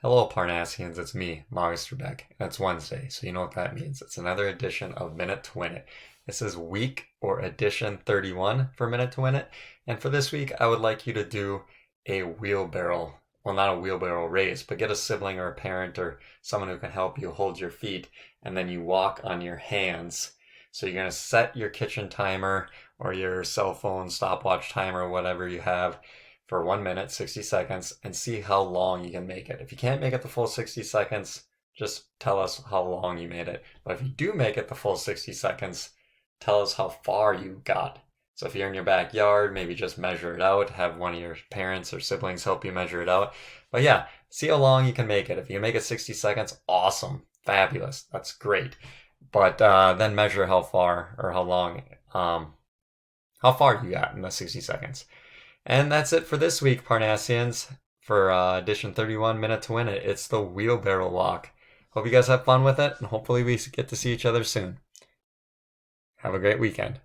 Hello, Parnassians. It's me, Magister Beck, and it's Wednesday, so you know what that means. It's another edition of Minute to Win It. This is week or edition 31 for Minute to Win It, and for this week, I would like you to do a wheelbarrow. Well, not a wheelbarrow race, but get a sibling or a parent or someone who can help you hold your feet, and then you walk on your hands. So you're going to set your kitchen timer or your cell phone stopwatch timer, whatever you have, for 1 minute, 60 seconds, and see how long you can make it. If you can't make it the full 60 seconds, just tell us how long you made it. But if you do make it the full 60 seconds, tell us how far you got. So if you're in your backyard, maybe just measure it out, have one of your parents or siblings help you measure it out. But yeah, see how long you can make it. If you can make it 60 seconds, awesome, fabulous, that's great. But then measure how far or how long, how far you got in the 60 seconds. And that's it for this week, Parnassians. For edition 31, Minute to Win It. It's the wheelbarrow walk. Hope you guys have fun with it, and hopefully we get to see each other soon. Have a great weekend.